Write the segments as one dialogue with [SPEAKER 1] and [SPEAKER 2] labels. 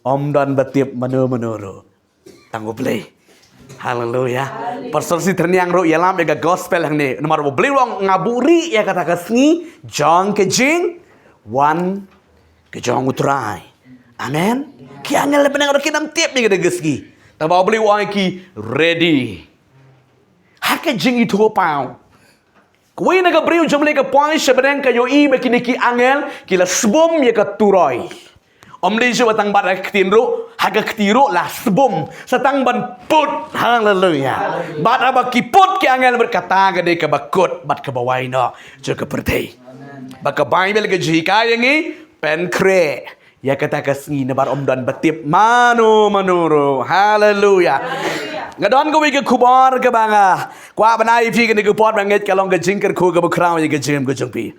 [SPEAKER 1] Om dan betiap menuru tangguh play. Haleluya. Pastor si terniang ro yalam ya gospel yang ni. Nomor beli wong ngaburi ya kata kesni jong kejing wan kejong utrai. Amen. Ki angel penang ro kinam tiap ni kata geski. Tabaw beli wong ki ready. Hake jing itu pau. Kuwi na gabriel jomle ka point sebenang kayo i makini ki angel kila sebum ya ka turoi. Om li jo batang bat aktinro haga ktiro la sebum satang ban put. Haleluya. Bat aba ki put ki angel berkata gade ka bakut bat ka bawai no jo ka pertei. Baka bible ka jika yangi pen kre. Ya kata kasngi na bar om dan batip manu manuro. Haleluya. Ngadon ko wika kubar ka banga. Kwa banai fi ka ni kupot banget kalong ka jingker ku ka bakraw ya ka jim ko jungpi.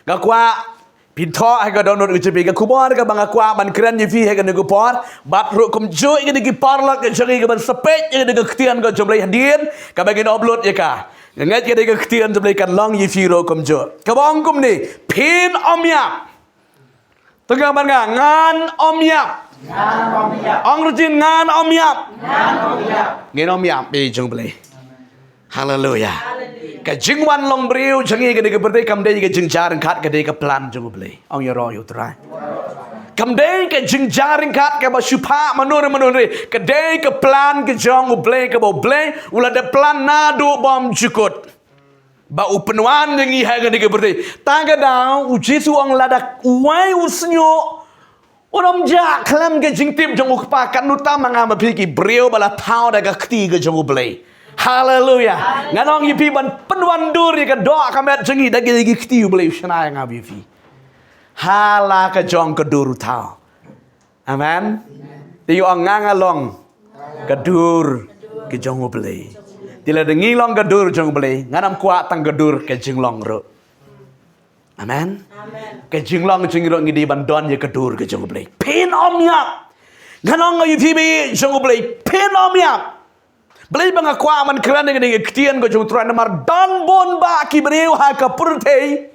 [SPEAKER 1] Ga kwa pinto ay ka donor ka jingpi ka kubar ka banga kwa ban kren ni fi ka ni kupot bat ru kum jo ka ni parlok ka jari ka ban sepet ka ni ka ktian ka jomlai handien ka bagin upload ya ka. Ngat ka ni ka ktian jomlai kan long yi fi ro kum jo. Ka bang kum ni pin omya. Tengah banga ngan omya. Ông rujin ngan om yap. Ngan om yap be jong blai. Hallelujah. Ka jingwan long briu jangi ke berde kam dei ke jingjaring khat ke dei ka plan jong blai. Ông yo ro yo trai. Kam dei ke jingjaring khat ke ba supa manure ke dei ke plan ke jong blai ke bo blai ula de plan na do bom jukut. Ba upenwan jangi ha ke berde. Tangga dau ujisu ong ladak uai usnyo. Orang jak kelam ke jingtip jong ukpa kan nuta mangama piki brio bala tau daga kti ke jong ublay. Haleluya. Nganong yipi ban penwan duri ke doa kamet jengi dagi dagi kti ublay shana yang abi fi. Hala ke jong ke dur tau. Amen. Tiyo ang ngangalong ke dur ke jong ublay. Tila dengi long ke dur jong ublay. Nganam kuat tang ke dur ke jing long ro. Amen. Ke jinglong jingiro ngidi bandon ye kedur ke jong blai. Pin om yap. Ganong ngi fibi jong blai. Pin om yap. Blai banga kwa man kran ngi ktian go jong tran mar don bon ba ki breu ha ka purtei.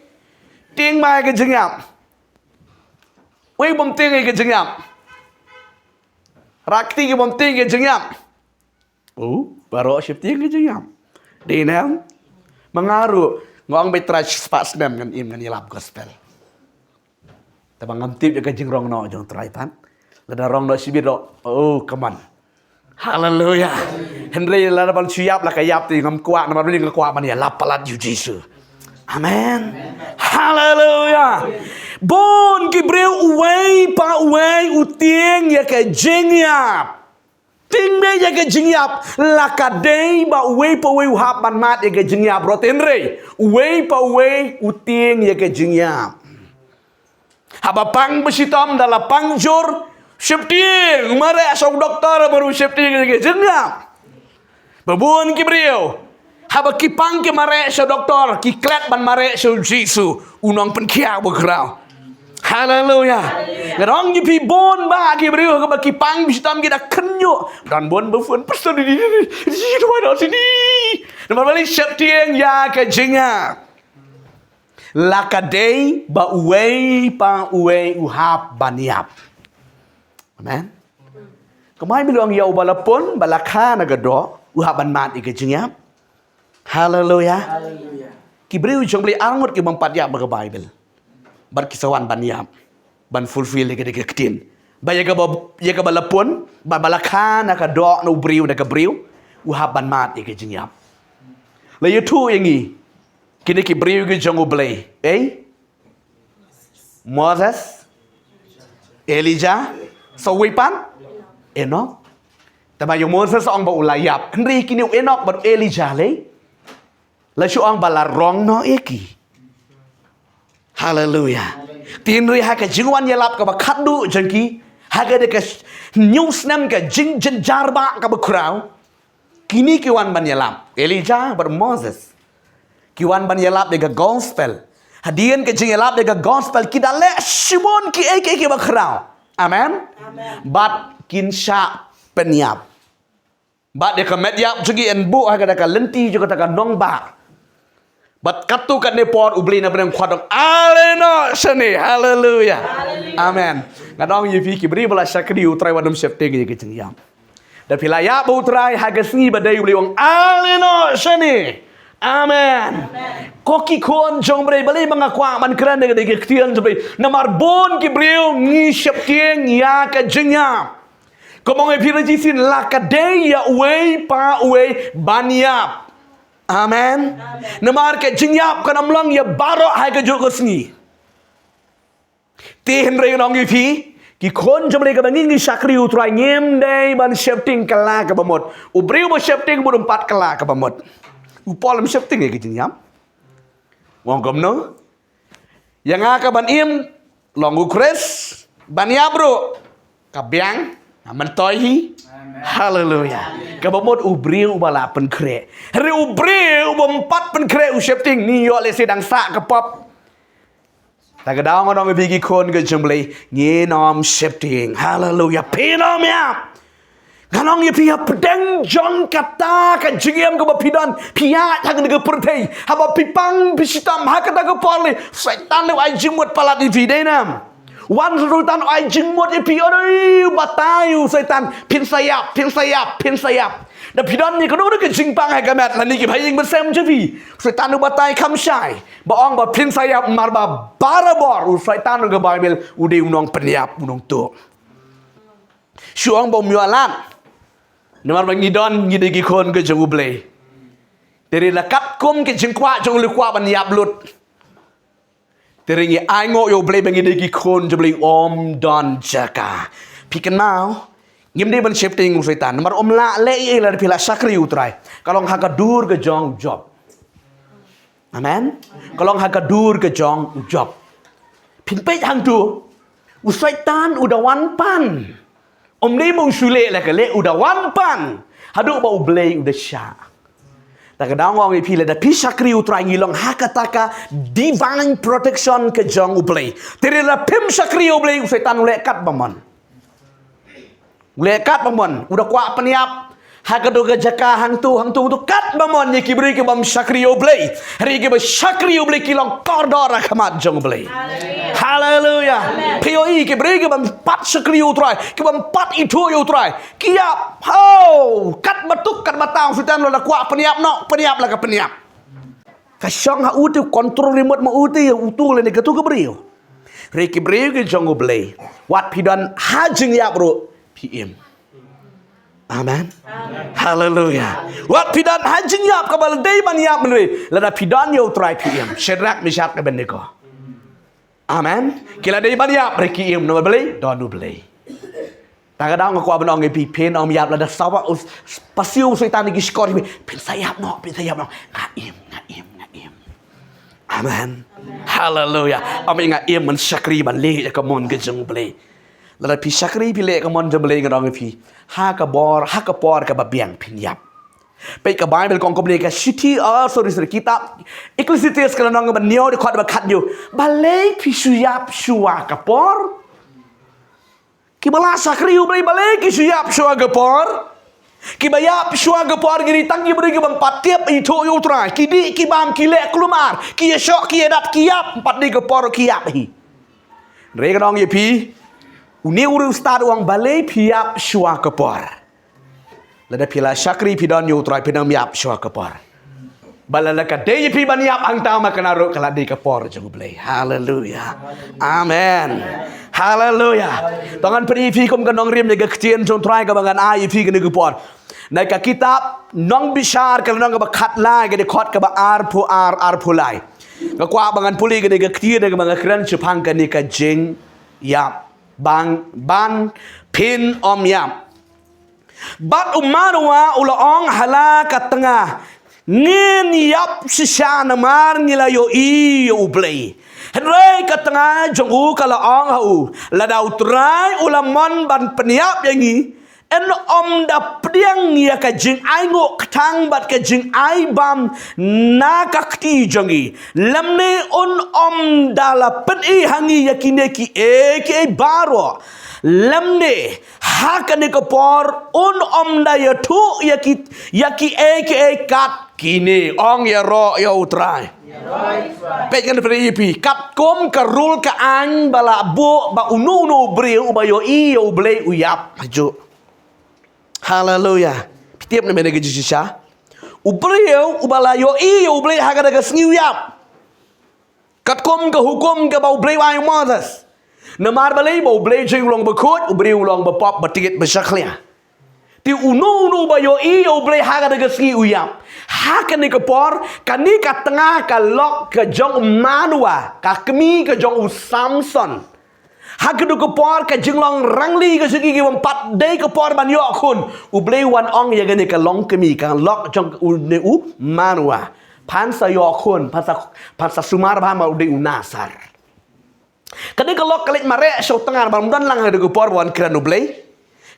[SPEAKER 1] Ting mai ke jingyap. Wei bom ting ke jingyap. Rakti ke bom ting ke jingyap. Baro shifting ke jingyap. Dinam mengaruh ngong betrach spas nem ngan im ngan yelap gospel. Tabang ngantip ya kajing rong no jong traipan. Lada rong no sibir do. Oh, come on. Hallelujah. Henry lada bal suyap la kayap ti ngam kuat nama ni kuat man ya lapalat you Jesus. Amen. Hallelujah. Bon ki breu uwei pa uwei utieng ya kajing yap. Ting be ya ke jingyap la kadei ba we pa we hap ban mat ya ke jingyap roten re we pa we uting ya ke jingyap haba pang besitom dala pangjur septing mare asok doktor baru septing ya ke jingyap babun ki brio haba ki pang ki mare so doktor ki klet ban mare so jisu unong penkia begrau. Hallelujah. Ngerong jipi bon ba ki brio ka baki pang bistam kita kenyo dan bon bufun pastor di sini. Nama balik septieng ya ke jinga. Lakadei ba uwei pa uwei uhap baniap. Amen. Kamay bilang yaw balapon balakha nagado uhap ban mat ke jinga. Hallelujah. Ki brio jong beli angut ki bampat ya ba Bible. Berkisawan baniap ban fulfill ke ketin baya ka balapon ba balakhan ka do no briu na ka briu uhab ban mat ke jingyap la yutu yangi kini ki briu ke jongo blay Moses Elijah so wipan Enoch tama yung Moses ong ba ulayap henry kini Enoch ba Elijah le la shu ong balarong no eki. Hallelujah. Tinri haka jingwan yalap ka bakadu jengki haka de ka news nam ka jing jarba ka bakrau kini kiwan ban yalap Elijah bar Moses kiwan ban yalap de ka gospel hadian ka jing yalap de ka gospel kidale shimon ki eke bakrau. Amen. Bat kinsha penyap bat de ka medyap jugi en bu haka de ka lenti juga ta ka nong ba Bat katu kat nepor ubli na benang kwadong aleno sene. Haleluya. Amen. Ngadong yifi kibri bala syakri utrai wadum syepting ye kecengiyam. Dan pila ya bu utrai hagasngi badai ubli wong aleno sene. Amen. Koki kon jong bre bali mangakwa man kran de ketian bre namar bon kibriu ngi syepting ya kecengiyam. Komong epira jisin lakadeya uwe pa uwe banyap. Amen. Namar ke jinyap kanam lang ya barok hai ke jok kesni. Ti henry nong ipi ki kon jomle ke bangi syakri utrai ngem dei ban shifting kala ke bamot. Ubriu bo shifting bo 4 kala ke bamot. Upol shifting ke jinyap. Wong gomno. Yang aka ban im long ukres ban ya bro. Kabyang Mantoihi. Haleluya. Kabamot ubriu bala pen kre. Hari ubriu bompat pen kre ushepting ni yo le sedang sa kepop. Tagadang orang bigi kon ke jemble ngenom shifting. Haleluya. Pinom ya. Ganong ye pia pedang jong kata ka jingem ke bapidan pia tang ke pertei. Haba pipang bisitam hakata ke pole. Setan le ai jimut palat di videnam. Wan sultan ai jingmot ipi oi batayu setan pin sayap. Da pidan ni kono ke jingpang ha gamat la ni ki bhaying besem jevi setan u batai khamshai baong ba pin sayap marba barabor u setan ke bible ude unong peniap unong tu syuang bom yualan nemar bangi don ngide gi kon ke jongu ble teri lakat kum ke jingkwa jong lu kwa ban yap lut teringi ai ngo yo ble bangi degi kon jebli om don jaka pikan mau ngim de ban shifting setan nomor om la le ye la pila sakri utrai kalong hakadur ke jong job amen kalong hakadur ke jong job pin pe hang tu u setan udawan pan om ni mong sule la ke le udawan pan hadu ba ble udah sya Tagadang wang ipi leda pisakri utrai ngilong hakataka divine protection ke jong uplay. Tiri la pim sakri uplay setan lekat bamon. Lekat bamon. Udah kuat peniap. Hakado ke jaka hang tu tu kat bamon ye kibri ke bam sakri uplay. Hari ke ba sakri uplay kilong kordor kamat jong uplay. Haleluya. POI kibri ke bam pat sakri utrai. Ke bam pat itu utrai. Kiap. Ho, kat batuk kat batang sutan lo la kuat peniap no, peniap lah ke peniap. Kasyang ha utu kontrol remote ma utu ya utu le ne ketu ke brio. Re ke brio ke jongo blay. Wat pidan hajing ya bro. PM. Amen. Haleluya. Wat pidan hajing ya kabal dei man ya menwe. La da pidan yo try PM. Shedrak Mishak ke Abednego. Amen. Kila dei man ya re PM no blay, donu blay. Tagadang aku abang ngi pen om yap la da sawa pasiu setan gi skor pen sayap no ngaim. Amen. Haleluya. Am ngaim man syakri ban le ya kamon ge jeng ble. La pi syakri pi le kamon jeng ble ngadong pi ha ka por ka babiang pin yap. Pe ka Bible kong komne ka city sorry kitab Ecclesiastes ka nong ban nyo de khot ba khat yo. Balai pi suyap suwa ka por. Kibala sakri ubray balik kisuyap syua gepor. Kibayap syua gepor gini tangi beri ke empat tiap itu yutra. Kidi kibam kilek kelumar. Kia syok kia dat kiap empat di gepor kiap hi. Mereka dong yepi. Uni uru start uang balik piap syua gepor. Lada pila sakri pidan yutra pidam yap syua gepor. Balalaka day yepi ban yap ang tama kenaro kala di gepor jengblay. Haleluya. Amen. Haleluya. Tangan perifi kum kanong rim nega kecien jong try ka bangan ai fi ke negupor. Nai ka kitab nong bishar ka nong ka khat lai ke de khot ka ba ar pu lai. Ka kwa bangan puli ke nega kecien nega bangan kran chupang ka ni ka jing yap ban pin om yap. Bat umarwa ulaong hala ka tengah. Ngin yap sisana mar ngila yo i yo ublay. Henry katengah jongu kala ong hau ladau trai ulamon ban peniap yangi en da priang ya ka jing ai ngo thang bat ka jing ai bam na ka ti jongi lamne da la pen e hangi yakine ki ke baro lamne hakane ko por da ya thu yaki ke kat kini ong ya ro ya utrai Pek kan beripi kat kom karul ka an bala bo ba unu breu ba yo I yo blei uyap maju Hallelujah. Tiap na menega jisha. Ubreu ubala yo I yo blei haga daga uyap. Kat kom ka hukum ka bau blei ay modas. Na mar balei bau blei jing long bakut ubreu long ba pop batigit basaklia. Ti unu ba yo I yo blei haga daga uyap. Hakan ni kapor kani ka tengah ka lok ka jong manua ka kemi ka jong Samson hakan du kapor ka jinglong rangli ka sigi ki empat day kapor ban yo kun ublei wan ong ya gani ka long kemi ka lok jong manua pan sa yo kun pan sa sumar ba ma udei unasar kani ka lok kalit mare so tengah ban dan lang du kapor wan kran ublei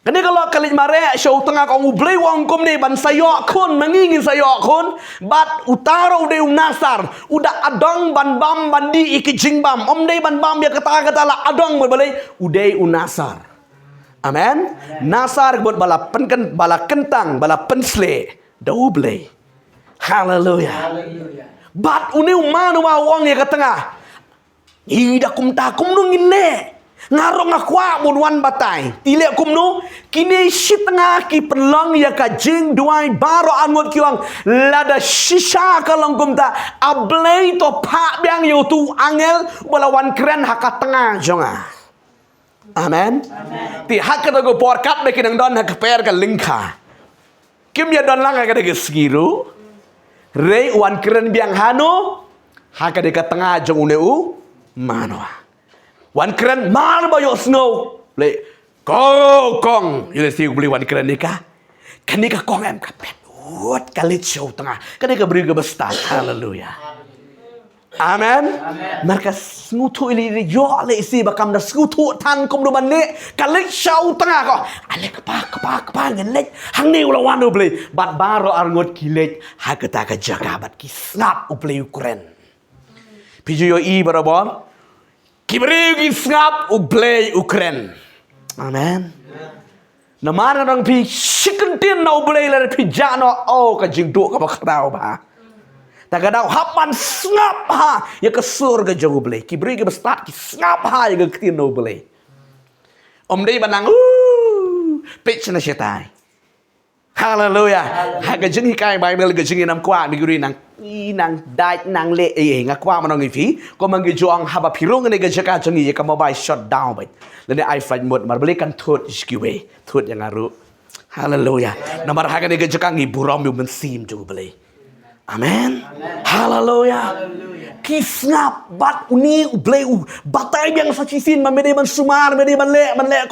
[SPEAKER 1] Kani kalau kalit mare show tengah kau ublei wang kum ni ban sayok kun mengingin sayok kun bat utaro de unasar udah adong ban bam bandi iki jing bam dei ban bam ya kata la adong berbalai udai unasar amen nasar buat bala kentang bala pensle da ublei haleluya bat uni umanu wang ya katengah ida kum ta kum nungin ne ngarong akwa munwan batai tile kumnu kini sitengah ki pelong ya ka jing duai baro angot kiwang lada shisha kalong kumta ablei to pa biang yo tu angel balawan keren haka tengah jonga amen ti hakka to go porkat de kinang don hak per ka lingka kim ya don langa ka de skiru rei wan keren biang hanu haka de ka tengah jong uneu manoa Wan keren mal ba yo snow le ko kong ile si beli wan keren nikah kanika kong em kapet what kalit show tengah kanika beri ke bestar haleluya amen mereka ngutu ili yo le si bakam da ngutu tan kum do banne kalit show tengah ko ale kepa ngelet hang ni ulawan do beli bat baro arngot kilet hakata ka jagabat ki snap uplay Ukraine piju yo I barabor Kibri ki ngap ublei Ukraine. Amen. Namara nang pi sikentin na ublei la pi jano o ka jingdu ka bakrao ba. Tagadao hapan ngap ha ya ka surga jong ublei. Kibri ki bestat ki ngap ha ya ka tin na ublei. Dei banang pitch na setai. Hallelujah. Haga jing hikai Bible ga jing nam kwa miguri nang dai nang le nga kwa manong ifi ko mangi juang haba pirung ne ga jaka jing ye ka mobile shut down bai le I fight mod mar beli kan thut skiwe thut yang aru hallelujah namar haga ne ga jaka ngi burom yu men sim ju beli amen hallelujah kisnap bat uni ublei batai yang sacisin mamede man sumar mede man le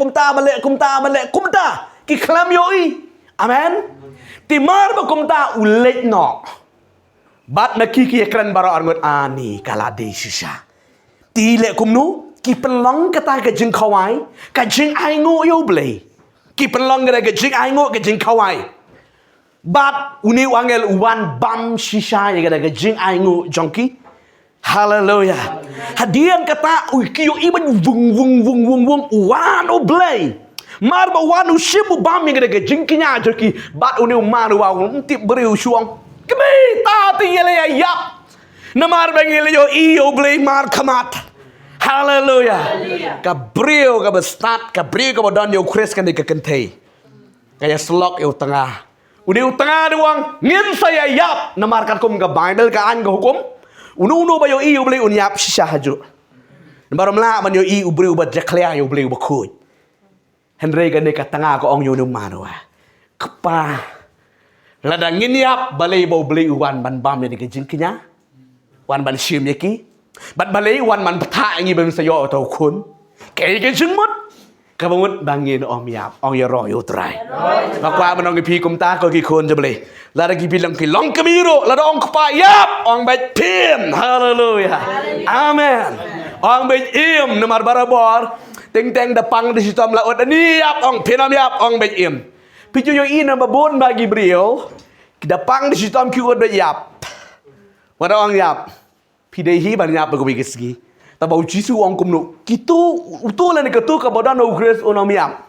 [SPEAKER 1] kumta ki klam yoi amen timar bakumta ulet no bat makiki ekran baro arngot ani kalade shisha tile kumnu ki pelong kata ka jing kawai ka jing ai ngo yo blei ki pelong ka jing ai ngo ka jing kawai bat uni wangel wan bam shisha ya ka jing ai ngo jonki hallelujah hadian kata ukiyo iban vung wan oblei mar ba wanu shimu bam yang gede jingkinya joki bat uni maru wa tip beriu suang kemi ta tingele yap na mar bengele yo iyo blei mar kamat hallelujah ka beriu ka bestat ka beriu ka bodon yo kris kan ka kentei kaya slok yo tengah uni tengah duang ngin saya yap na mar kan kum ka Bible ka an ka hukum unu ba yo iyo blei unyap shisha haju barom la man yo i beriu ba jaklia yo blei ba kuj Henry gane ka tanga ko ong yunum manwa. Kepa. Ladang nginiap balay bau beli uwan ban bam ni kejing kinya. Wan ban sim yaki. Bat balay wan man pata ngi ben sayo atau kun. Kay kejing mut. Kabamut bangin ong yap ong yaro yo try. Makwa manong pi kumta ko ki kun je beli. Lada ki bilang ki long kemiro lada ong kepa yap ong bet pin. Hallelujah. Amen. Ong bet im namar barabor Teng-teng dapang di situ melaut ni yap ong penam yap ong bet im. Picu yo ina babon bagi beliau. Dapang di situ am kiut bet yap. Wada ong yap. Pidehi ban yap begitu kesgi. Tabau jisu ong kumnu. Kitu utulan ni ketu ka bodan no grace onom yap.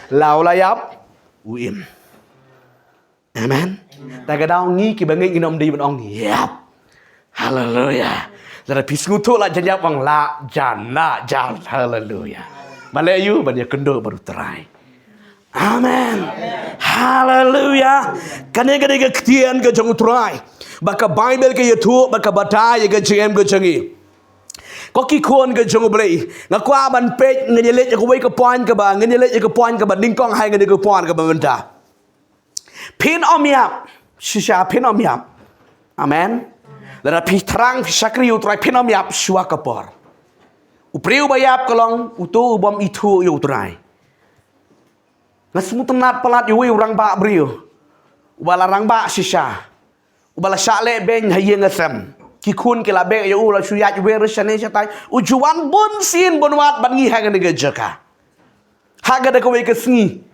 [SPEAKER 1] Lau la yap uim. Amen. Tagadau ngi ki bangi inom di ban ong yap. Hallelujah. Jadi pisngu tu lah janjap bang la jana jan. Hallelujah. Malayu banyak kendo baru terai. Amen. Hallelujah. Kane-kane ketian ke jang terai. Baka Bible ke yetu baka batai ke jeng ke jangi. Koki kuan ke jang beli. Ngakwa ban pej ngejelet ke wei ke poin ke ba ngejelet ke poin ke ba ningkong hai ngene ke poin ke ba benda. Pin om yap. Shisha pin om yap. Amen. Dan pi terang pi sakri utrai pinam yap shua kapor. Upriu bayap kalong utu ubam itu yu utrai. Ngasmu tenat pelat yu urang ba briu. Ubala rang ba sisa. Ubala syale ben haye ngasem. Kikun kila be yu ula shuyat yu resane satai. Ujuan bun sin bunwat bangi haga nege jaka. Haga de kowe kesngi.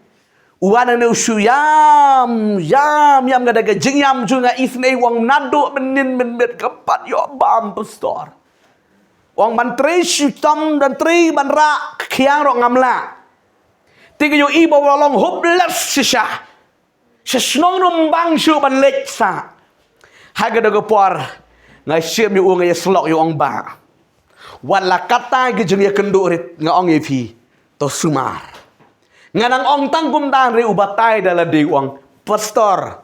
[SPEAKER 1] Uwana ne usuyam yam gada ke jingyam junga isne wang nado benin menbet kepat yo bam pastor. Wang mantri syutam dan tri banra kiang ro ngamla. Tiga yo ibo walong hopeless sisa. Sesnong numbang syu ban lek sa. Haga de por ngai siam yo ngai slok yo ong ba. Wala kata ke jeng ya kendo rit ngaong yepi to sumar. Nganang ong tangkum tan re ubatai dalam di uang pastor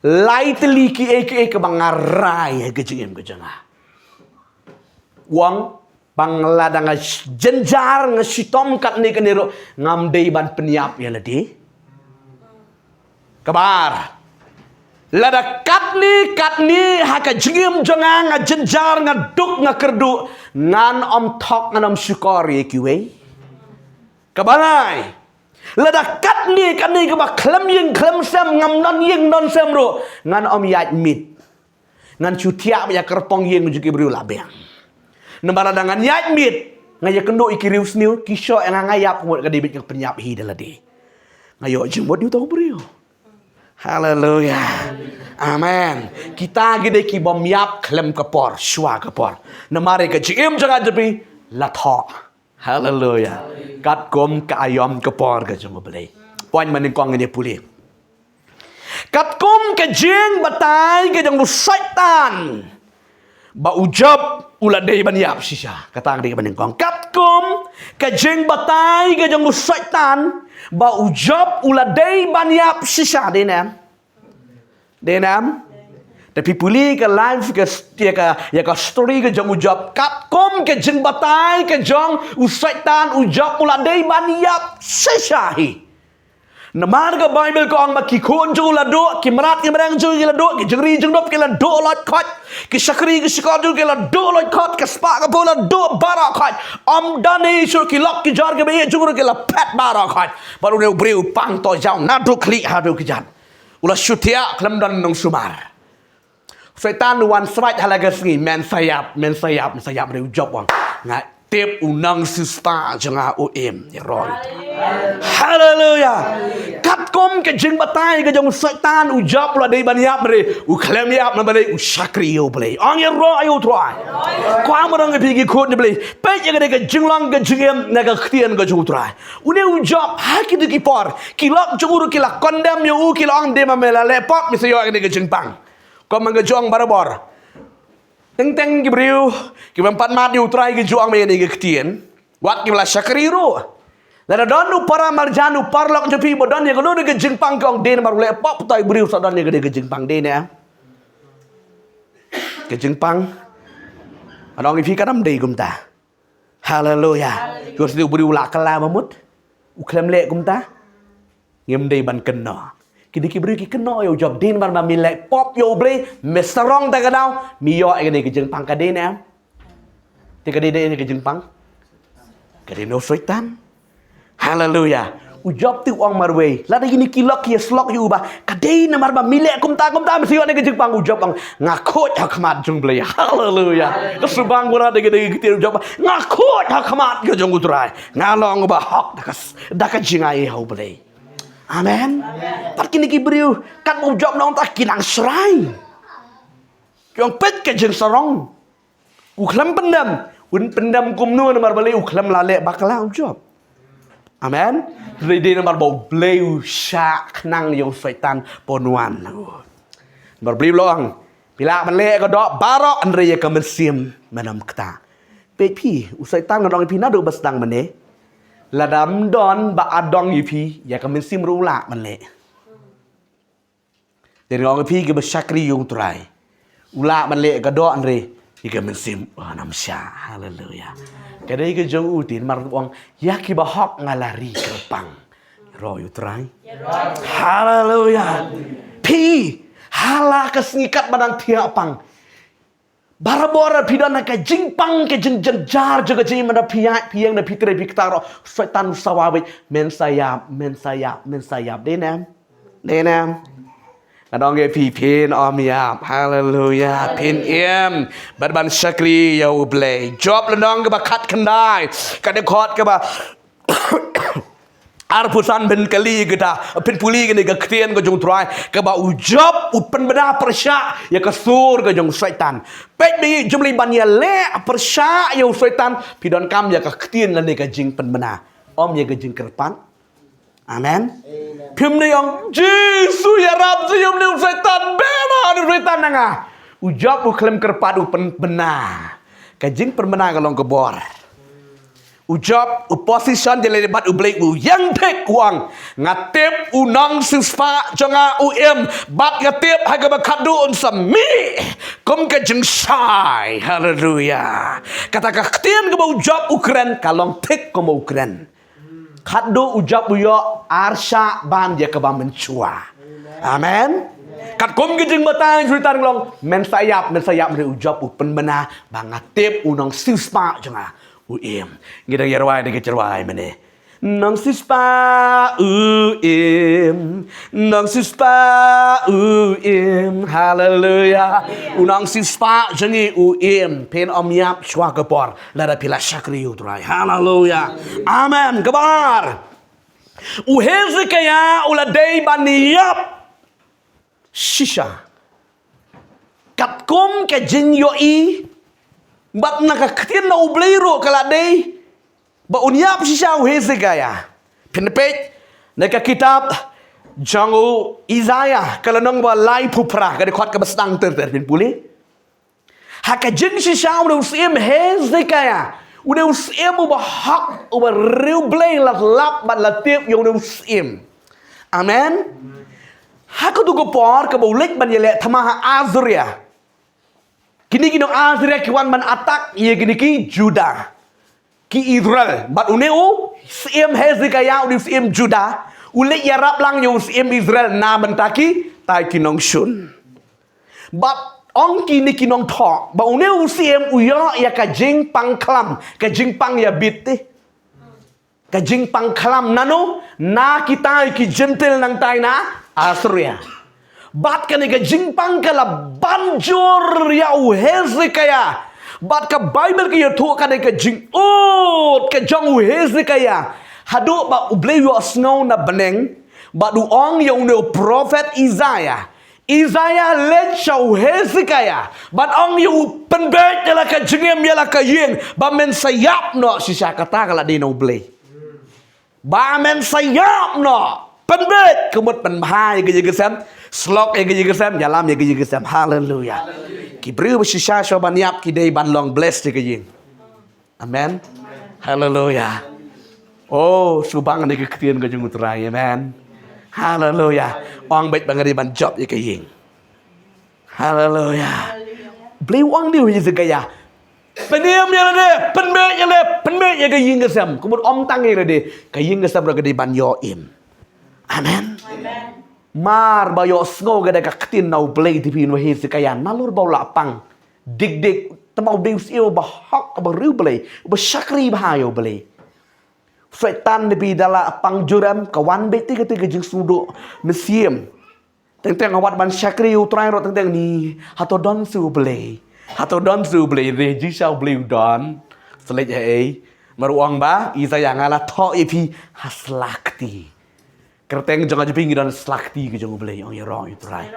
[SPEAKER 1] lightly ki eke ke bangarai ke jengem ke jengah uang bangladang jenjar ngasitom kat ni keniro ngamdei ban peniap ya ladi kabar lada kat ni haka jengem jengah ngajenjar ngaduk ngakerdu ngan om tok ngan om syukori kiwe kabarai lada kat ni ke ba klem yeng klem sem ngam non yeng non sem ro ngan om yat mit ngan cutia ya kerpong yeng juki beriu labeng nembara dangan yat mit ngaya kendo ikiriu sniu kisho yang ngayap ngot ka debit penyap hi dalade ngayo jemot diu tahu beriu haleluya amen kita gede ki bom yap klem kapor shwa kapor namare ka jim jangan jepi lathok haleluya kat gom ka ayom kapor ka jong belai poin maning kong ngene puli kat gom ka jing batai ka jong syaitan ba ujab ulat dei ban yap sisa katang di maning kong kat gom ka jing batai ka jong syaitan ba ujab ulat dei ban yap sisa denam tapi puli ke live ke ya ka story ke jong ujab kat kom ke jeng batai ke jong usaitan ujab uladei baniap sesahi namar ke Bible ko ang makikon jong ulado kimrat kimrang jong ulado ki jengri jeng dop ke lado lot khot ki sakri ki sikor jong ke lado lot khot ke spa ka bola do bara khot am dane sur ki lok ki jar ke be jong ke la pet bara khot baru ne breu pang to jang na do kli ha do ki jan ula syutia klem dan nong sumar Setan wan serat halaga sengi men sayap dari ujab wang ngat tip unang sista janga uim ya roy haleluya kat kom ke jeng batai ke jong setan ujab la dei ban yap bre u klem yap na bale u sakri yo bale ang ya roy yo troy kwa marang ke pigi khot bale pe je ke jeng lang ke jeng na ka khtian ke jong troy une ujab ha ki de ki por ki lok jong ki la condemn yo ki lang de ma mela le pop mi se yo ke jeng pang kau menggejong barabor, teng gibriu, kibampat mat di utrai gejuang meni geketien, wat kibla syakriru, lada donu para marjanu parlok jepi bodon yang kau ke jengpang kong den baru lepop tai briu sadon yang ke jengpang den ya, ke jengpang, adong ifi kadam dei gumta, haleluya, kau sedih briu lakala mamut, uklem lek gumta, ngem dei ban kena. Kini kibri ki keno yo job din ban milek pop yo bre meserong ta kadau mi yo ene ke jeng pang ka den em te ka de ke jeng pang ka de no syaitan haleluya Ujab tu orang marway. Lada gini kilok ya slok yu ba. Kadai na marba milek kum ta mesti ada ke jepang ujab bang ngakot hakmat jung blay. Haleluya. Kesubang guna de gede kitir ujab ngakot hakmat ke jung utrai. Ngalong ba hak dakas jingai hau blay. Amen. Pat kini ki beriu kat ujab nong ta kinang serai. Yang pet ke jeng sarong. Uklam pendam. Un pendam kum nu na marba le uklam lale bakala ujab. Amen. Jadi nomor bau bleu syak nang yang syaitan ponuan. Nomor beli loang. Bila menlek ko dok barok andre ya ka mensim manam kta. Pe pi syaitan ngadong pi na do basdang mene. Ladam don ba adong pi ya ka mensim rula menlek. Jadi ngong pi ke besyakri yung turai. Ula menlek ko dok andre ya ka mensim nam sya. Haleluya. Kadai ke jauh utin marwang yaki bahok ngalari kerpang. Royu terai. Haleluya. Pi hala kesnikat badang tiapang. Barabora pidana ke jingpang ke jenjar juga jing mana piak piang na pitre piktaro setan sawabit men sayap denam. Kadang ke pin om yap. Haleluya. Pin berban syakri ya ublay. Job lenong ke bakat kendai. Kadang kot ke ba arpusan ben kali kita pin puli ke ke ketian ke jung try ke ba ujab upen beda persya ya ke sur ke jung syaitan. Pek bi jumli ban ya le persya ya syaitan pidon kam ya ke ketian lan ke jing pen bena. Om ya ke jing kerpan. Amen. Pim ni yang Yesus ya Rab sium ni syaitan bena ni syaitan nanga. Ujab uklem kerpadu pen bena. Kajing pen bena kalong kebor. Ujab oposition jele debat ublek u yang tek uang ngatip unang sispa jonga UM bat ngatip haga bakadu on sami kom kajing sai. Haleluya. Kata kaktian ke ujab ukren kalong tek ko ukren. Kado ujab buyo arsya ban dia ke ban mencua. Amen. Kat kom gejeng batang cerita nglong men sayap mere ujab upen bena bangatip unang sispa jonga UM. Ngidang yarwai de kecerwai mene. Nang sispa nang sispa haleluya. Unang sispa jengi pen om yap shwa kepor lada pila syakri utrai. Haleluya. Amen. Kebar. Uhezekaya uladei baniyap shisha. Katkum ke jing yoi bat nakaktin na ublero kaladei ba unyap shisha uhezekaya. Pinepek naka kitab jangu Isaiah kalanong ba lai pupra kada khot ka basdang ter pin puli. Haka jing shisha udah usim Hezekaya. Udah usim ba hak uba riu blay lap bat latip yang udah usim. Amen. Haka tu gopor ka baulik ban yele tamaha Azria. Kini kinong Azria kiwan man atak ye gini ki Juda. Ki Israel. Bat uneu sim Hezekaya udah usim Juda. Ulik yarap lang yung sim Israel na bentaki tai kinong shun. Bat ong kini kinong thok. Ba uneu sim uyo ya kajing pangklam. Kajing pang ya biti. Kajing pangklam nano na kita ki jentil nang tai na Asria. Bat kani kajing pangkala banjur ya Hezekaya. Bat ka Bible ki yotu kani kajing ut kajang Hezekaya. Hadu ba ubleyo asngaw na beneng ba duong yung no prophet Isaiah. Isaiah let show Hezekaya. But ong yung penbet yala ka jengem yala ka yin ba men sayap no si siya kata kala di no ublay. Ba men sayap no penbet kumut penbhay gaya gesem slok gaya gesem yalam gaya gesem. Hallelujah. Kibru si siya so banyap kidei ban long bless di yin. Amen. Hallelujah. Oh, subang ni keketian ke jung utrai, amen. Haleluya. Orang baik bangariban job ye kaying. Haleluya. Beli uang dia je segaya. Peniam ya le, penbe ya kaying kesam. Kumut om tang ye le kaying kesam ra gede ban yo im. Amen. Amen. Mar bayo sngo gede kaketin nau play tipi no he segaya. Nalur bau lapang. Dik temau deus io ba hak ba riu play. Ba syakri ba yo play. Setan lebih dalam pangjuram kawan beti ketika jeng sudo mesiem. Tentang awat ban syakri utrai ro tentang ni hato don su blei. Hato don su blei reji shau blei don. Selej ai maruang ba isa yang ala tho ipi haslakti. Kerteng jangan jepingi dan slakti ke jeng blei ong yerong utrai.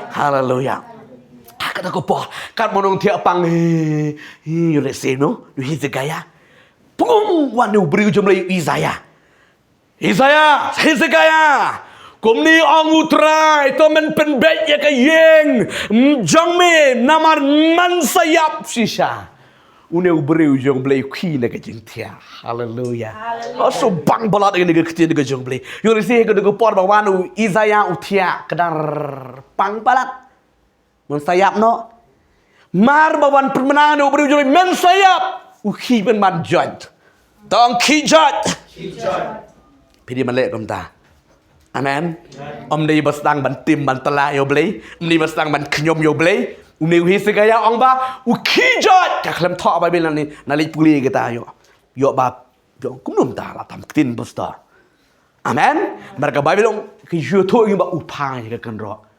[SPEAKER 1] Haleluya. Kata ko po kat monong tiap pang yure seno yu hizegaya. Pung wanu beri jumlah Isaya. Hezekiah. Kumni ong utrai to men penbet ya ka yeng. Jangme namar man sayap sisa. Une beri jumlah ki na ka jingtia. Haleluya. Aso bang balat ini ka ketia ka jumlah. Yuri sih ka ko por bawanu Isaya utia kedar pang balat. Man sayap no. Mar bawan permenang beri jumlah men sayap. Uki ben man judge. Tong ki judge. Pidi man lek ta. Amen. Om ni basang ban tim ban tala yo blei. Om ni basang ban knyom yo blei. Uni Hezekiah ong ba uki judge. Ka klem tho ba bilan ni nali puli kita yo. Yo ba yo kumnum ta la tam tin bosta. Amen. Mereka Bible ong ki yo tho ngi ba upai ka kan ro.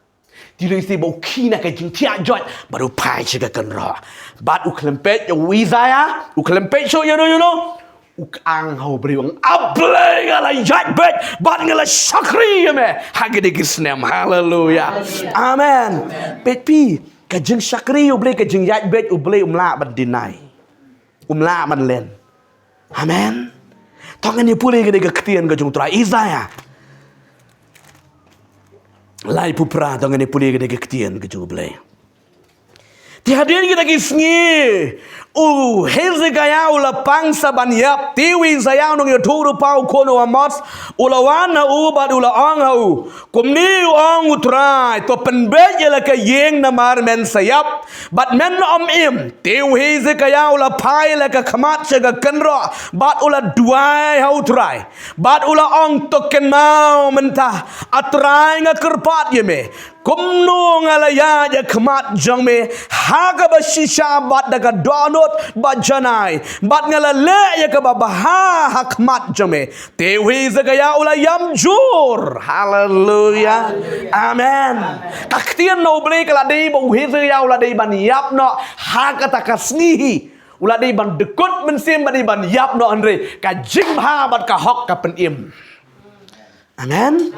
[SPEAKER 1] Dia si bau kina ka jing tia jot baru pai chiga kan ro. Bat u klempet yo Isaiah, u klempet so you know. U ang hau briwang ablay ngala jat bet bat ngala sakri me. Hagede gisnem haleluya. Amen. Bet pi ka jing sakri u blay ka jing jat bet u blay umla ban dinai. Umla man len. Amen. Tongan ni puli gede ka ketian ka jung tra Isaiah. Lai pupra tong ni puli gede ketian ke jublai. Tihadir kita kisngi. Hezekiah ula pangsa banyap. Tiwi sayang nong yoturu pau kono amos. Ula wana ubat ula ong hau. Kumni ong utrai. To penbet yela ke yeng namar men sayap. Bat men om im. Tiwi Hezekiah ula pai la ke kamat sega kenro. Bat ula duai hau utrai. Bat ula ong token mau mentah. Atrai nga kerpat yeme. Kumno ngalaya ya kemat jang me haga basisha bat daga donot bajanai bat ngalale ya ke babaha hakmat jang me tewi zagaya ulayam jur haleluya amen kaktian no ble kala dei bo hezaya uladei ban yap no haga takasnihi uladei ban dekut mensim ban yap no andre ka jimha bat ka hok ka penim. Amen.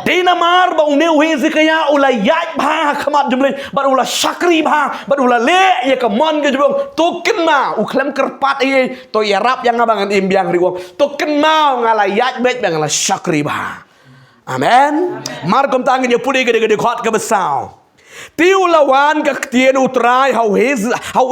[SPEAKER 1] Dina mar ba uneu Hezekiah ula yat ba khamat jumle ba ula sakri ba ula le ya ka mon ke jubong token ma u klem kerpat ai to yarap yang abangan imbiang riwong token ma ngala yat bet bang ngala sakri ba. Amen. Mar kom tangin ya puli gede-gede khot ke besau. Tiu lawan ka tien utrai hau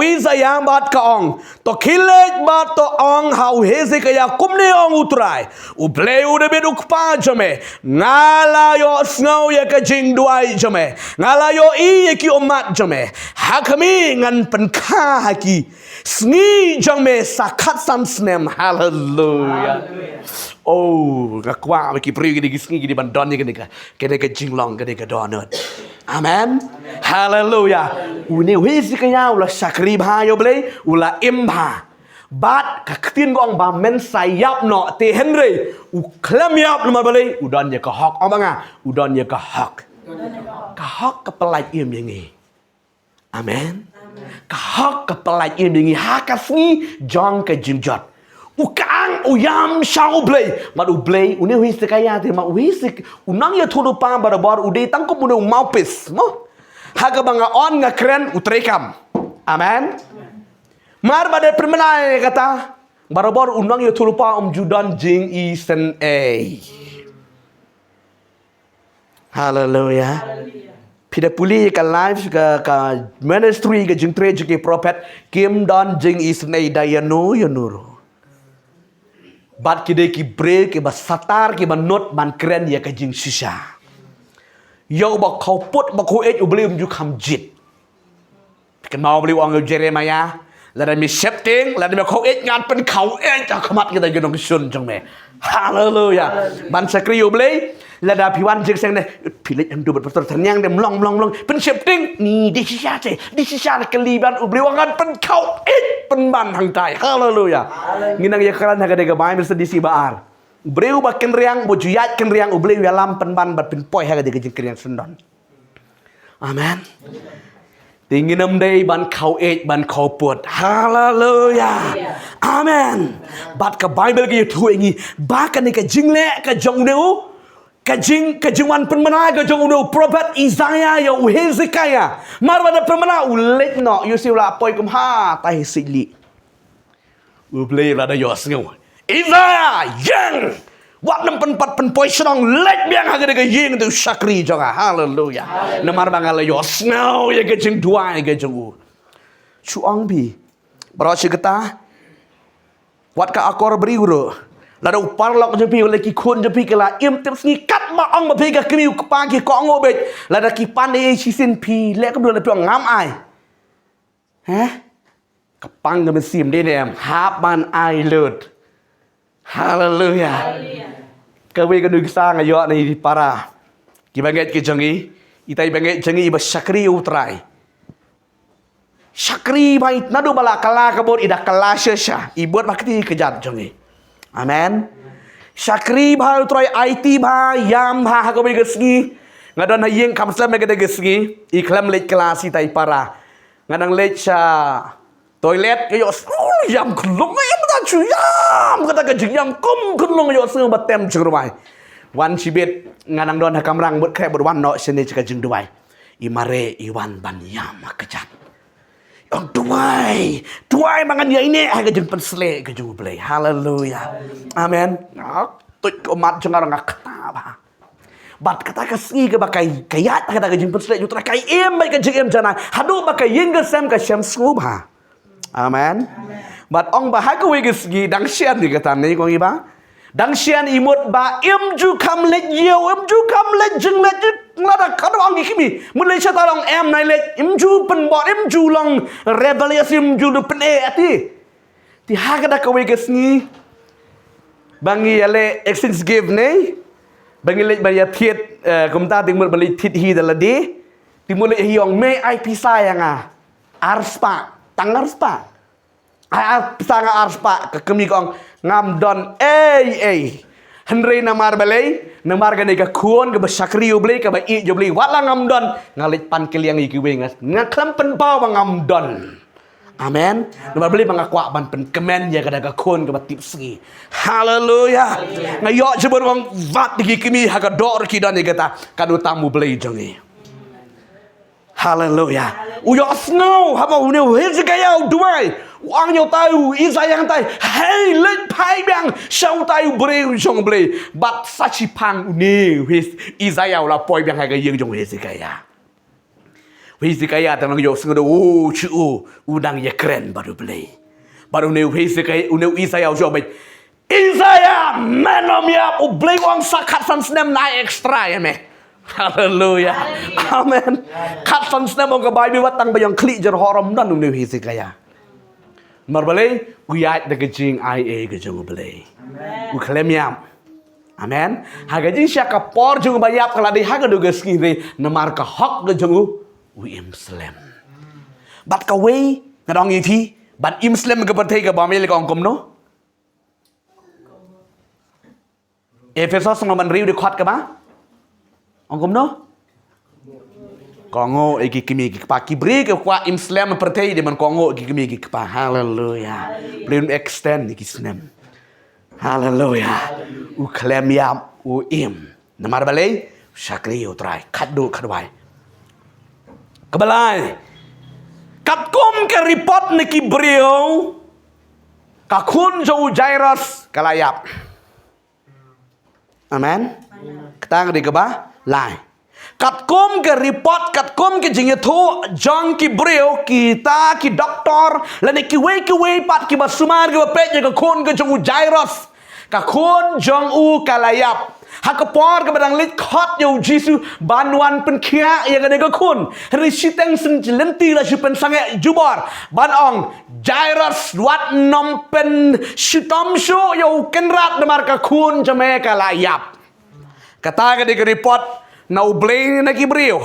[SPEAKER 1] Isaiah bat ka ong to kilek bat to ong hau Hezekiah kumni ong utrai u bleu de beduk pa jame ngala yo snau ya ka jing duai jame ngala yo i ki omat jame hakami ngan penkha haki sni jame sakat sam snem hallelujah. Oh, ngakwa ki pri gidi gisngi gidi bandon ni gidi ka jinglong gidi ka donut. Amen. Hallelujah. Uni Hezekiah ula sakri bha yo blei ula imba. Bat ka ktin gong ba men sayap no te henry u klem yap no blei udon ye ka hok omanga udon ye ka hok. Ka hok ka pelai im yengi. Amen. Ka hok ka pelai im yengi hakasni jong ka jimjot. Ukang uyam shau blay mat u blay uni Hezekiah te ma unang ya thudu pa barabar udei tangko mune maupis mo haga banga on nga kren utrekam amen mar bade permenai kata barabar unang ya thudu pa judan jing isen a hallelujah pida puli ka live ka ministry ka jing tre ke prophet kim don jing isen a dayano yanuro bat kide ki break ki ba satar ki ba not ban kren ya ka jing shisha yo ba khau put ba khu et ublim ju kham jit kan mau beli wang Jeremiah และได้มีเชฟติ้งและได้มีเขาเอ็ดงานเป็นเขาเองจะขมัดกันได้ยังน้องชุนจังแม่ฮาเลลูยาบันสกรีอยู่เลยและได้พิวันจึงเสียงเนี่ยพิลิตอันดูบัดประตูทันยังเดมลองเป็นเชฟติ้งนี่ดิชิชาเจดิชิชาke liban ubli wangan pen kau pen ban hang tai haleluya nginang ya karan haga dega bai mesti disi baar breu baken riang bojuyat ken riang ubli walam pen ban bat pen poi haga dega jeng riang sendon amen tinginam dei ban kau ban kau put haleluya amen bat ka bible ke tu ingi ba kan ke jingle ka jong neu Kajing wan penmana kajong udah prophet Isaiah ya Hezekiah marwada penmana ulet no yusiula poi kum ha tai sili ublei rada yos ngau Isaiah yang wat nam penpat penpoi serong let biang ha gede yeng tu sakri jonga haleluya namar bangal yos ngau ya kajing dua kajong u chuang bi bro sigeta wat ka akor beriuro Lada upar lok jepi oleh ki kun jepi kala im tem sni kat ma ong ma pega kemi ku pagi ko ngobet lada ki pandai sisin pi le ko dole pi ngam ai kapang ke mesim de nem haban ai lut haleluya ke we ke nu sang ayo ni para ki banget ki jangi itai banget jangi ba sakri utrai sakri bai nadu bala kala kabot ida kala sesha ibut bakti kejat jangi Amen. Syakri bahal troy IT bah yam bah ko be gesgi ngadon hayeng kamsam me gede gesgi iklam lech kelasi tai para ngadang lech toilet ke yo yam kulung yam ta chu yam kata ke jing yam kum kulung yo sung batem churwai wan sibet ngadang don hakamrang bot khe bot wan no sene ka jing duai imare iwan ban yam kejat Yang tuai mangan ya ini agak jeng pensle ke jeng play. Haleluya. Amen. Tut komat jeng orang kenapa. Bat kata kasi ke bakai kayat kata ke jeng pensle jutra kai em baik ke jeng em jana. Hadu bakai yeng ke sem ke sem suba. Amen. Bat ong bahai ke wege segi dang sian di kata ni kong iba. Dang sian imut ba em ju kam let yeu em ju kam let jeng let Ngada kada orang kimi mulai saya long em nai le imju pen bot imju long rebellious imju de pen ati ti ha kada ka we gesni bangi ale exchange give nei bangi le baya thiet kumta ting mul bali thit hi daladi ti mulai hiong me ai pisa yang arspa tangarspa ai pisanga arspa ke kemi kong ngam don Henry namar balai namar gane ka kuon ka basakri ublei ka ba I jobli wala ngam don ngalit pan keliang iki wengas ngaklam pen pau ngam don amen namar beli mangakwa ban pen kemen ya kada ka kuon ka batip sgi haleluya ngayo jebor wong vat iki kimi ha ka dor ki don kata kadu tamu blei jongi haleluya uyo snow haba uneu Hezekiah duai Wang yo tahu Isaiah tai hey let pai bang shau tahu breu jong blei bat sachi pang ni his Isaiah la poi bang ha ga yeng jong Hezekiah tang yo sing do chu udang ye keren baru blei baru ne Hezekiah uneu Isaiah jo bai Isaiah manom ya u blei wang sakat san snem na extra ya me haleluya amen kat san snemong ka bai bi wat tang bayang kli jer horom dan uneu Hezekiah Marbalay, uyat de gejing IA gejung balay. Uklem yam. Amen. Hagajing siya ka por jung bayap kala di haga do geski re namar ka hok gejung u Muslim. Bat ka way ngadong iti bat Muslim ka patay ka bamil ka ongkom no. Efesos ngoman riu di khot ka ba? Ongkom no? Kongo iki kimi iki pa kibri ke kwa Islam pertai di man kongo iki kimi iki pa haleluya belum extend iki snem haleluya u klem yam u im namar balai sakri utrai kadu kadwai kebalai katkom ke report ni kibrio kakun jo Jairus kalayap amen ketang di keba lai Katkom ke report, katkom ke jingatu, jang ki breo, kita ki doktor, lani ki wei pat ki basumar ki bapet je kakun ke jong Jairus, kakun jong kalayap. Hakapor ka badang lit khot yo Jisu banwan pen khia ya ga kun ri siteng sen jelenti la jupen sange jubor ban ong Jairus wat nom pen shitom shu yo kenrat namar ka kun jame ka layap kata ga de report na ublay na kibriyo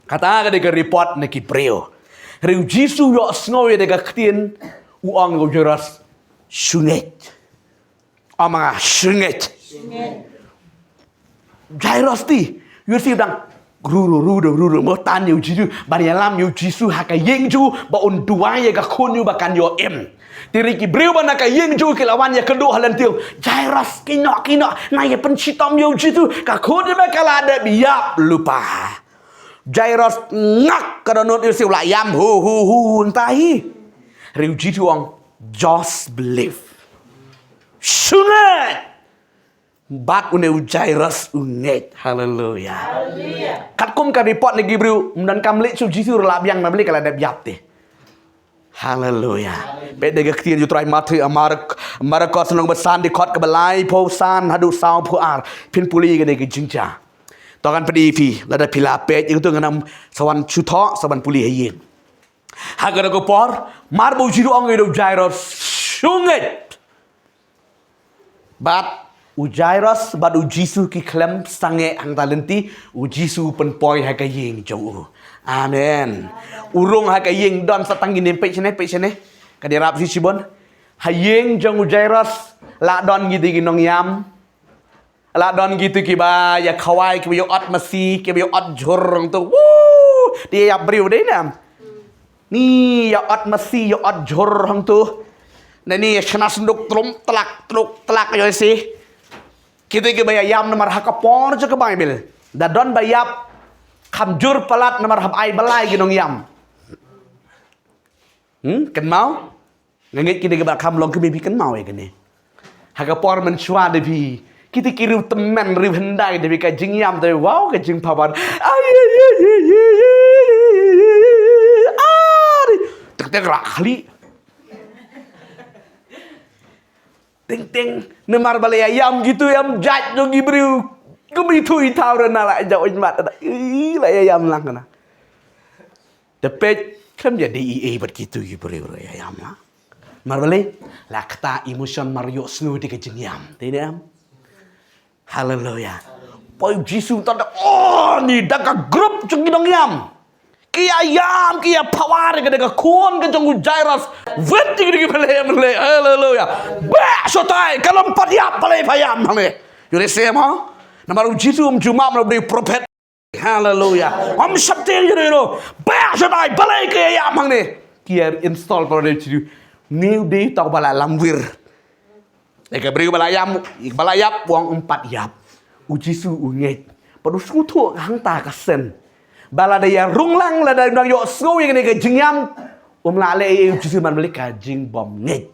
[SPEAKER 1] kata ga de report na kibriyo ri Jisu yo snow ya de ga ktin uang go Jairus sunget amanga sunget Jairus ti, Yusuf dang ru mo tan yo Jisu, bari lam yo Jisu haka yeng ju ba on dua ye ka kon yo bakan yo em. Tiri ki breu bana ka yeng ju ki lawan ye kedua halan tiu. Jairus kino na ye pen sitom yo Jisu ka kon ba kala de biap lupa. Jairus ngak ka donot Yusuf la yam hu entai. Riu Jisu ong just believe. Sunat Bat une Jairus unet. Haleluya. Kat kum ka report ni Gibril dan kamlik su Jisu la biang na beli kala da biap te. Haleluya. Bede ga ktir ju trai matri amar ko senong besan di kot ke belai po san hadu sao po ar pin puli ga ne ke jingja. Tokan pedi fi la da pila pet itu nganam sawan chutho sawan puli hayin. Hagar ko por mar bo jiru ong do Jairus sunget. Bat Jairus bad Jisu ki klem sange ang talenti Jisu pen poi ha ka yeng jo. Amen. Urung ha ka yeng don satang gini pe sene ka dirap si sibon. Ha yeng jong Jairus la don gitu ginong yam. La don gitu ki ba ya khawai ki yo ot masi ki yo ot jorong tu. Dia ya briu dei nam. Ni ya ot masi yo ot jorong tu. Nah ni kena senduk telak yo si. Kita ke bayam nomor hakapor je ke Bible. Da don bayap kamjur palat nomor hab ai balai ginong yam. Ken mau? Ngengit kita ke bakam long ke bibi ken mau ya kene. Hakapor menchua de bi. Kita kiru temen riu hendai de bi ka jing yam de wow ka jing pawan. Tek rak kali. Ting nemar balai ayam gitu yam jat jo Gibril kumi thui thau rena la ja oi mat la ayam lang kana depet kan jadi bat gitu Gibril ayam la mar balai la kata emotion mario snu di kejeng yam tidak haleluya poi Jisu tanda ni daga grup jo gidong yam kia yam kia pawar ke daga kon ke jong Jairus vet di balai haleluya ba sotai kalau empat yap balai payam hale yure sema namar Jisu juma beri prophet haleluya om sabte yure no ba sotai balai ke yam hang kia install pada Jisu new day tak balai lamwir ke beri balai yap uang empat yap Jisu unget padu sutu hang ta kasen bala daya runglang la daya yo snow yang ni ke jingyam la le Jisu man beli ka jing bom net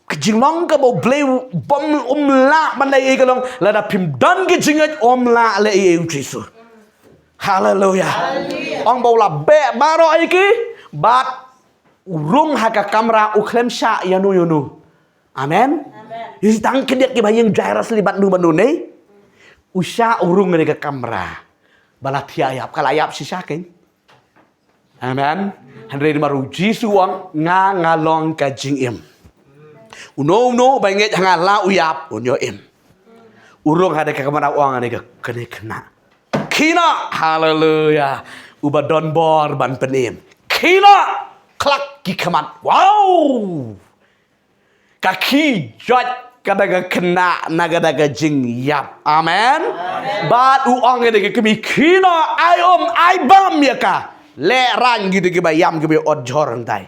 [SPEAKER 1] ke jinglong ka bo blay bom la man daya ke long la da pim dan ke jingat la le Jisu haleluya ong bo la be baro iki bat urung ha ka kamera uklem sha yanu amen is tang kedet ke bayang Jairus libat nu ne usha urung ni ka kamera balat ayap kala ayap si saking amen handre maru Jisu wang ngalong ka jing im uno banget ngala uyap unyo im urung hade ka kamera wang ane ka kena haleluya uba don bor ban penim kina klak ki kamat wow kaki jot kadaga kena nagadaga jing yap amen bat uang ini kami kina ai bam ya ka le ran gitu ke bayam ke od jor entai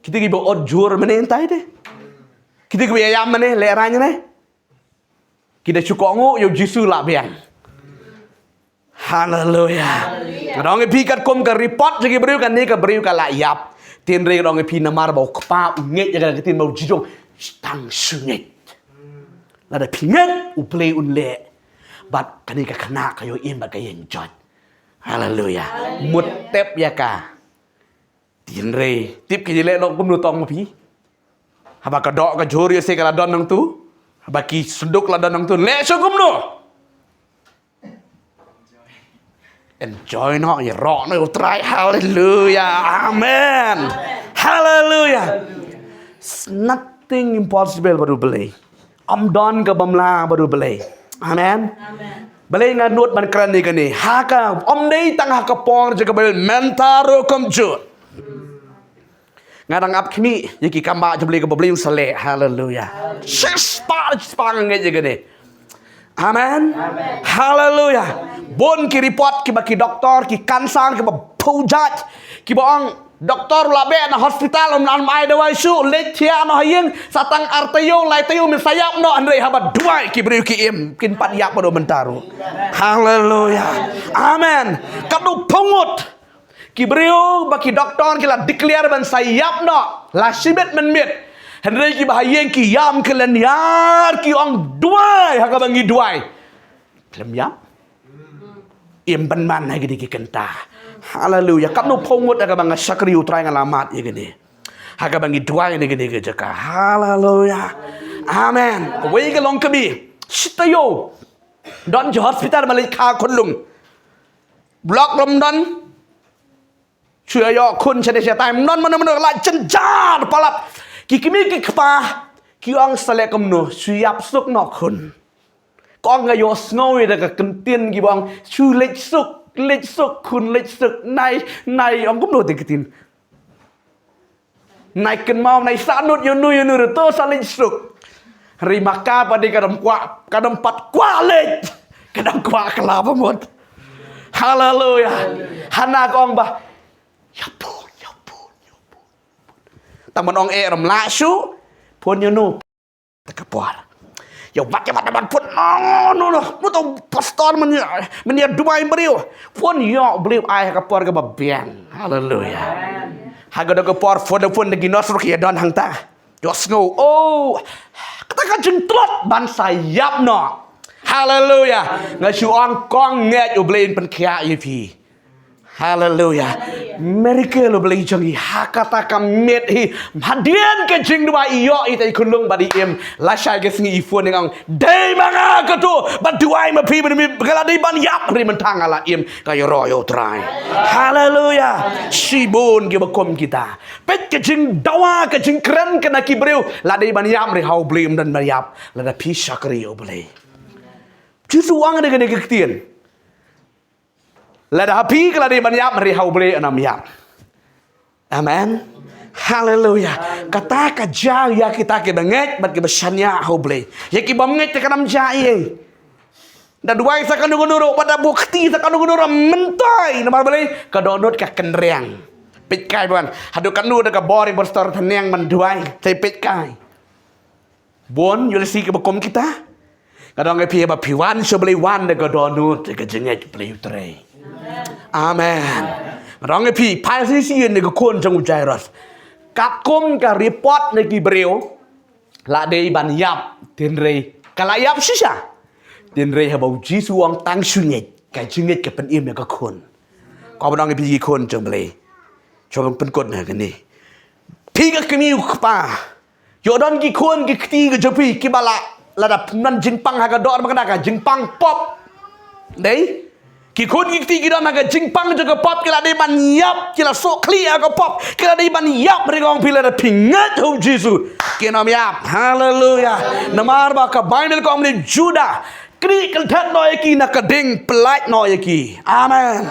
[SPEAKER 1] kita ke od jor mene entai deh kita ke bayam mene le ran ne kita cukongo yo Jisu la biang haleluya dong pikat kom ke report jadi beriu kan ni ke beriu ka la yap tin re dong pi namar bau kpa unget jaga tin bau jijong tang sunget la da pinget u play unle bat kani ka kena kayo im ba kayen jot haleluya mutep ya ka tin re tip ki le long kum nu tong pi haba ka dok ka jori se kala don nang tu Baki sunduk lah danang tu. Lek syukum no. Enjoy no. Ya rock no. Try. Hallelujah. Amen. Hallelujah. Nothing impossible baru beli. Don ke bamla baru beli. Amen. Beli nganut man keran ni kani. Haka day tangah kapor jaga beli mentaro komjut. Ngadang ap kini yaki kamba je beli ke beli sale. Hallelujah. Sespa ngai jaga ni. Amen. Hallelujah. Bon ki report ki baki doktor ki kansan ki ba pujat ki ba ang doktor labe na hospital on mai dawai su lechia no hayeng satang artayo lai tayo min sayap no andre haba duai ki beri ki im kin pat yak bodo mentaru. Hallelujah. Amen. Kadu pungut ki beriu baki doktor ki la declare ban sayap no la sibet men mit andre ki bahayeng ki yam kelen yar ki ong duai haga bangi duai klem yam im ban man hai ki kenta. Hallelujah. Kap no pongot aga bang sakri utrai ngalamat ye gini. Haga bang duai ni gini ke jaka. Hallelujah. Amen. Wei ke long kabi. Sitayo. Don je hospital malik kha kon lung. Block lom don. Chua yo kun chade chatai non man la jar palap. Ki kimi ki kpa. Ki ong sale kom no suyap suk no kun. Kong ga yo snowy da ka kentien ki bang chu lech suk. Lech suk kun lech suk nai ông cũng nổi tiếng tin nai cần mau nai sa nut yo nu to sa lech suk rimaka pada kadam pat kwa lech kadam kwa kelapa mot. Hallelujah. Hana kong ba ya pun taman ong ram la su pun yo nu takapar. Yo baca pun no tu pastor menia Dubai beriu pun yo beliau ai kapor ke babian. Hallelujah. Haga do kapor pun de ginos ro ya don hang ta yo snow oh kata ka jentrot ban sayap no. Hallelujah. Ngasu ong kong nget yo beliin pen kya yipi. Hallelujah. Miracle beli jangi hakata kamet hi hadian ke jing dua iyo itai kunlung badi im la shai ke singi ifon ngang dei manga ka tu baduai ma pi mi kala dei ban yap ri man tang ala im ka yo ro yo trai. Hallelujah. Sibun ke bakom kita pet ke jing dawa ke jing keren kena ki breu la dei ban yap ri hau blim dan ban yap la da pi shakri yo beli jisu wang de ke ketien la da pi kala dei ban yap ri hau beli anam yap. Amen. Hallelujah. Kata ka ja ya kita ke banget bat ke besanya hau beli ya ki banget ke nam ja ye da duai sa kanu gunuro pada bukti sa kanu gunuro mentai na beli ka donot ka kenreang pit kai ban hadu kanu da ka bori berstor teneng man duai sai pit kai bon yulisi ke bekom kita kadang ke pi ba piwan so beli wan da ka donot ke jenget beli utre. Amen. Rong e pi pai si ne ko kon jang Jairus. Kap kom ka report ne ki breu. La dei ban yap tin re. Kala yap sisa. Tin re ha bau Jisu wang tang sunget. Ka sunget ke pen im ne ka kon. Ko rong e pi ki kon jang ble. Chong pen kon ne kan ni. Pi ka kemi pa. Yo don ki kon ki kti ke jopi ki bala la da nan jingpang ha ka dor ma ka jingpang pop. Dei ki kun ki ti gidan aga jingpang jaga pop kila dei ban yap kila so clear aga pop kila dei ban yap regong pila da pingat ho Jesu kinam yap. Hallelujah. Namar ba ka Bible ko amni Juda kri kal that no ki na ka ding plait no ki. Amen.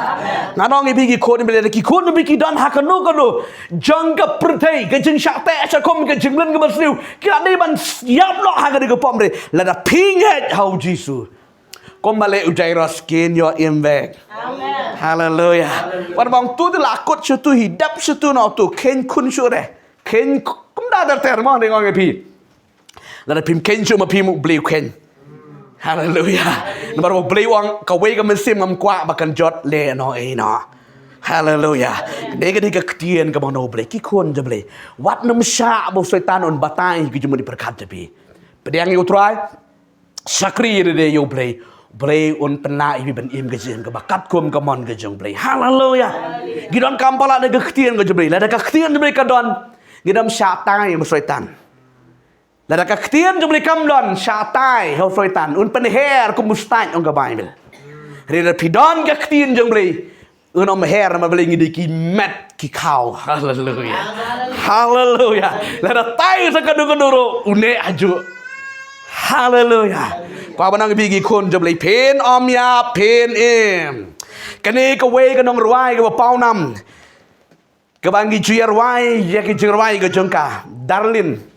[SPEAKER 1] Nganong ibi ki kun bele ki kun bi ki dan ha ka no jang ka prthei ka jing sha te cha kom ka jing len ka basriu kila dei ban yap no ha ka de ka pom re la da pingat ho Jesu. Kembali Jairus kin yo imbek. Amen. Hallelujah. Pada bang tu lakut sutu hidap sutu no tu ken kun sure. Ken kum da dar terma dengan ngepi. Lalu pim ken cuma pim beli ken. Hallelujah. Nomor beli wang kawai ka mesim ngam kwa bakan jot le no no. Hallelujah. Dega dega ketien ka bang no beli ki kun je beli. Wat nam sya bo setan on batai ki cuma diperkat je pi. Pedang yo try. Sakri de yo beli. Beli un pena ibi ben im gejeng ke bakat kum ke mon gejeng beli. Hallelujah. Gidon kampala de ketien ke beli. La de ketien beli ka don. Gidam syaitan yang bersyaitan. Lada kaktian jumli kamlon syatai hau froitan un penher kumustain ong gabaimel. Rida pidon kaktian jumli un om her ma beli ngidiki met ki kau. Haleluya. Lada tai sakadung-duru une aju. Haleluya. Kwa banang bigi kun jumli pen om ya pen em. Kani ka we ka nong ruai ka pau nam. Ka bangi chuyar wai ya ki ruai ka jengka. Darlin.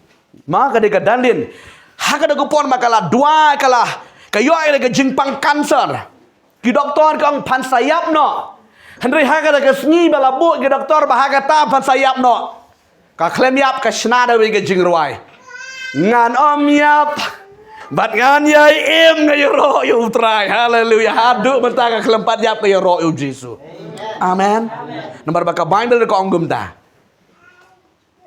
[SPEAKER 1] Maka dia Darlin. Haka da kupon makala dua kala. Kayo ay ka jingpang cancer. Ki doktor kang pansayap no. Henry haka da kasngi balabu ki doktor bahaka ta pansayap no. Ka klem yap ka snada we ka jingruai. Ngan om yap. Bat ngan yai em ngayro yu try. Haleluya. Hadu menta ka kelempat yap ka yro yu Jesu. Amen. Nomor baka Bible ko anggum ta.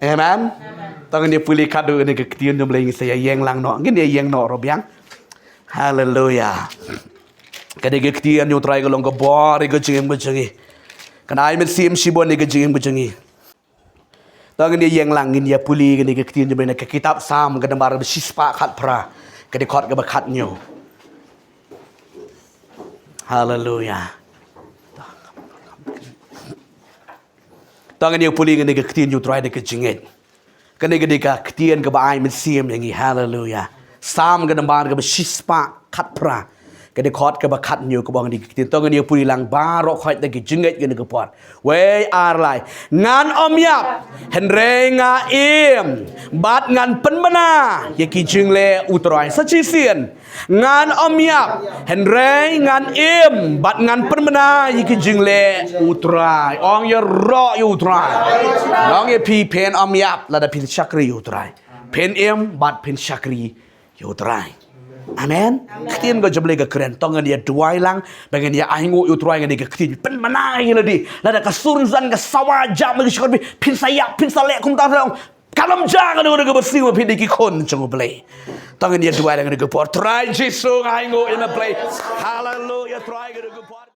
[SPEAKER 1] Amen. Tangan dia pulih kado ni keketian jom lagi saya yang lang no. Gini yang no robiang. Haleluya. Kada keketian yo try golong ko bor ko jengem ko jengi. Kana ai met sim sibon ni ko jengem ko jengi. Tangan dia yang lang gini ya pulih gini keketian jom ke kitab Sam kada bar sispa khat pra. Kada khot ka bakhat nyo. Haleluya. Tangan dia pulih gini keketian yo try ni ko jenget. Kani gedika ketian ke baai mensiam yang haleluya. Sam ke nambar ke besispa kat pra. Kani khot ke bakat nyu ke bang di ketian tong ni puri lang barok khot de jenget ke pot. We ar lai. Ngan om yap. Henre nga im. Bat ngan penbena. Ye ki jingle utrai sachi sien. Ngan om yap. Henre ngan im. Bat ngan penbena ye ki jingle utrai. Ong ye ro utrai. Ong ye pi pen om yap la da pin chakri utrai. Pen im bat pin chakri utrai. Amen. Ketian ko jable ka keren tongan dia duai lang bagian dia aingu utrai ngan dia ketian pen manai ladi lada ka surunzan ka sawajam ka shkorbi pin sayak pin salek kum ta long kalam jang anu ka bersiwa pin ki kon chong play tongan dia duai lang ka por try Jesu aingu in a play hallelujah try ka